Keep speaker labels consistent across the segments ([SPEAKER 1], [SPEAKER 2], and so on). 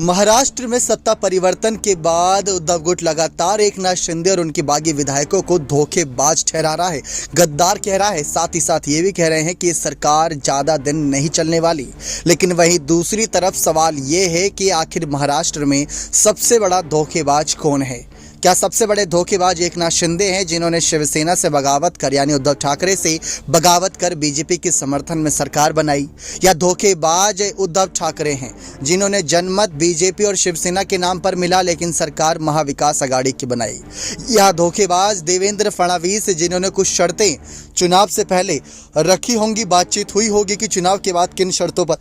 [SPEAKER 1] महाराष्ट्र में सत्ता परिवर्तन के बाद उद्धव गुट लगातार एकनाथ शिंदे और उनके बागी विधायकों को धोखेबाज ठहरा रहा है, गद्दार कह रहा है। साथ ही साथ ये भी कह रहे हैं कि सरकार ज़्यादा दिन नहीं चलने वाली। लेकिन वहीं दूसरी तरफ सवाल ये है कि आखिर महाराष्ट्र में सबसे बड़ा धोखेबाज कौन है? क्या सबसे बड़े धोखेबाज एकनाथ शिंदे हैं, जिन्होंने शिवसेना से बगावत कर यानी उद्धव ठाकरे से बगावत कर बीजेपी के समर्थन में सरकार बनाई, या धोखेबाज उद्धव ठाकरे हैं जिन्होंने जनमत बीजेपी और शिवसेना के नाम पर मिला लेकिन सरकार महाविकास अघाड़ी की बनाई, या धोखेबाज देवेंद्र फडणवीस जिन्होंने कुछ शर्तें चुनाव से पहले रखी होंगी, बातचीत हुई होगी कि चुनाव के बाद किन शर्तों पर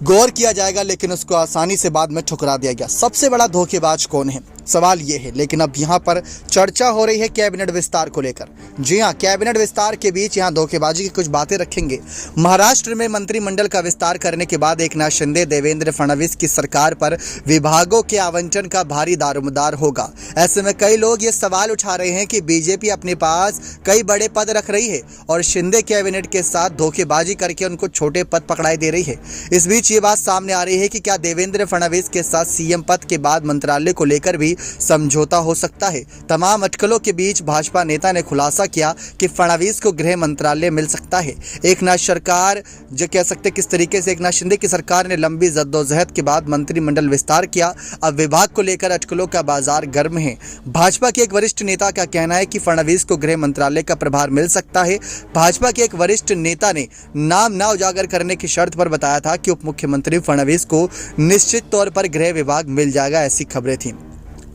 [SPEAKER 1] गौर किया जाएगा, लेकिन उसको आसानी से बाद में ठुकरा दिया गया। सबसे बड़ा धोखेबाज कौन है, सवाल ये है। लेकिन अब यहाँ पर चर्चा हो रही है कैबिनेट विस्तार को लेकर। जी हाँ, कैबिनेट विस्तार के बीच यहाँ धोखेबाजी की कुछ बातें रखेंगे। महाराष्ट्र में मंत्रिमंडल का विस्तार करने के बाद एकनाथ शिंदे देवेंद्र फडणवीस की सरकार पर विभागों के आवंटन का भारी दारोमदार होगा। ऐसे में कई लोग ये सवाल उठा रहे हैं कि बीजेपी अपने पास कई बड़े पद रख रही है और शिंदे कैबिनेट के साथ धोखेबाजी करके उनको छोटे पद पकड़ाई दे रही है। इस बीच ये बात सामने आ रही है कि क्या देवेंद्र फडणवीस के साथ सीएम पद के बाद मंत्रालय को लेकर भी समझौता हो सकता है। तमाम अटकलों के बीच भाजपा नेता ने खुलासा किया कि फडणवीस को गृह मंत्रालय मिल सकता है। एकनाथ सरकार जो कह सकते किस तरीके से एकनाथ शिंदे की सरकार ने लंबी जद्दोजहद के बाद मंत्रिमंडल विस्तार किया। अब विभाग को लेकर अटकलों का बाजार गर्म है। भाजपा के एक वरिष्ठ नेता का कहना है कि फडणवीस को गृह मंत्रालय का प्रभार मिल सकता है। भाजपा के एक वरिष्ठ नेता ने नाम न उजागर करने की शर्त पर बताया था कि उप मुख्यमंत्री फडणवीस को निश्चित तौर पर गृह विभाग मिल जाएगा, ऐसी खबरें थीं।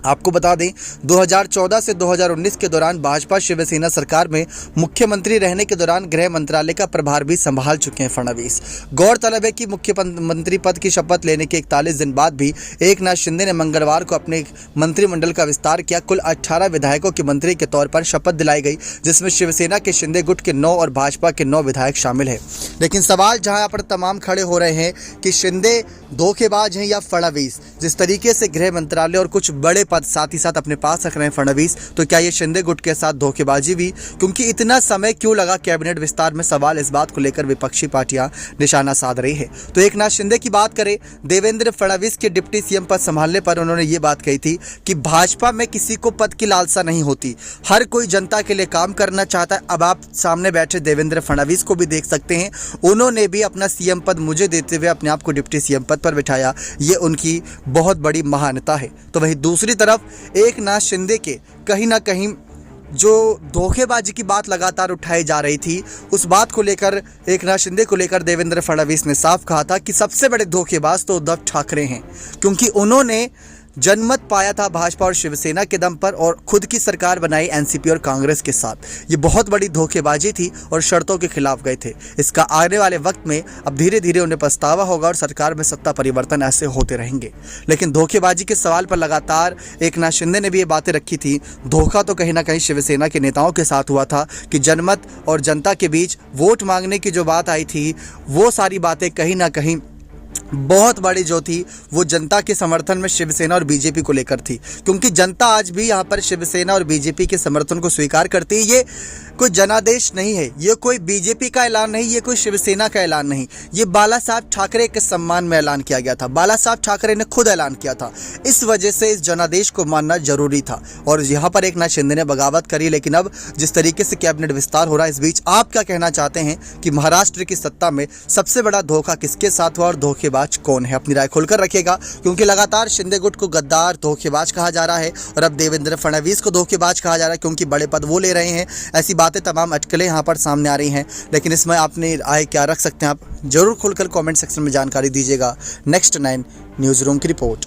[SPEAKER 1] आपको बता दें 2014 से 2019 के दौरान भाजपा शिवसेना सरकार में मुख्यमंत्री रहने के दौरान गृह मंत्रालय का प्रभार भी संभाल चुके हैं फडणवीस। गौरतलब है कि मुख्यमंत्री पद की शपथ लेने के 41 दिन बाद भी एकनाथ शिंदे ने मंगलवार को अपने मंत्रिमंडल का विस्तार किया। कुल 18 विधायकों के मंत्री के तौर पर शपथ दिलाई गई, जिसमें शिवसेना के शिंदे गुट के 9 और भाजपा के 9 विधायक शामिल हैं। लेकिन सवाल जहां पर तमाम खड़े हो रहे हैं कि शिंदे धोखेबाज हैं या फडणवीस, जिस तरीके से गृह मंत्रालय और कुछ बड़े पद साथ ही साथ अपने पास रख रहे हैं फडणवीस, तो क्या ये शिंदे गुट के साथ धोखेबाजी भी? क्योंकि इतना समय क्यों लगा कैबिनेट विस्तार में, सवाल इस बात को लेकर विपक्षी पार्टियां निशाना साध रही है। तो एकनाथ शिंदे की बात करें, देवेंद्र फडणवीस के डिप्टी सीएम पद संभालने पर उन्होंने ये बात कही थी कि भाजपा में किसी को पद की लालसा नहीं होती, हर कोई जनता के लिए काम करना चाहता है। अब आप सामने बैठे देवेंद्र फडणवीस को भी देख सकते हैं, उन्होंने भी अपना सीएम पद मुझे देते हुए अपने आप को डिप्टी सीएम पद पर बिठाया। ये उनकी बहुत बड़ी महानता है। तो वहीं दूसरी तरफ एकनाथ शिंदे के कहीं ना कहीं जो धोखेबाजी की बात लगातार उठाई जा रही थी, उस बात को लेकर एकनाथ शिंदे को लेकर देवेंद्र फडणवीस ने साफ कहा था कि सबसे बड़े धोखेबाज तो उद्धव ठाकरे हैं, क्योंकि उन्होंने जनमत पाया था भाजपा और शिवसेना के दम पर और खुद की सरकार बनाई एनसीपी और कांग्रेस के साथ। ये बहुत बड़ी धोखेबाजी थी और शर्तों के खिलाफ गए थे। इसका आने वाले वक्त में अब धीरे धीरे उन्हें पछतावा होगा और सरकार में सत्ता परिवर्तन ऐसे होते रहेंगे। लेकिन धोखेबाजी के सवाल पर लगातार एकनाथ शिंदे ने भी ये बातें रखी थी। धोखा तो कहीं ना कहीं शिवसेना के नेताओं के साथ हुआ था कि जनमत और जनता के बीच वोट मांगने की जो बात आई थी, वो सारी बातें कहीं ना कहीं बहुत बड़ी जो थी वो जनता के समर्थन में शिवसेना और बीजेपी को लेकर थी, क्योंकि जनता आज भी यहाँ पर शिवसेना और बीजेपी के समर्थन को स्वीकार करती है। ये कोई जनादेश नहीं है, ये कोई बीजेपी का ऐलान नहीं, ये कोई शिवसेना का ऐलान नहीं, ये बाला साहब ठाकरे के सम्मान में ऐलान किया गया था। बाला साहब ठाकरे ने खुद ऐलान किया था। इस वजह से इस जनादेश को मानना जरूरी था और यहाँ पर एकनाथ शिंदे ने बगावत करी। लेकिन अब जिस तरीके से कैबिनेट विस्तार हो रहा है, इस बीच आप क्या कहना चाहते हैं कि महाराष्ट्र की सत्ता में सबसे बड़ा धोखा किसके साथ हुआ और धोखेबाज कौन है? अपनी राय खोलकर रखेगा, क्योंकि लगातार शिंदे गुट को गद्दार धोखेबाज कहा जा रहा है और अब देवेंद्र फडणवीस को धोखेबाज कहा जा रहा है, क्योंकि बड़े पद वो ले रहे हैं। ऐसी बातें तमाम अटकलें यहाँ पर सामने आ रही हैं। लेकिन इसमें आपने राय क्या रख सकते हैं, आप जरूर खोलकर कमेंट सेक्शन में जानकारी दीजिएगा। नेक्स्ट 9 न्यूज़ रूम की रिपोर्ट।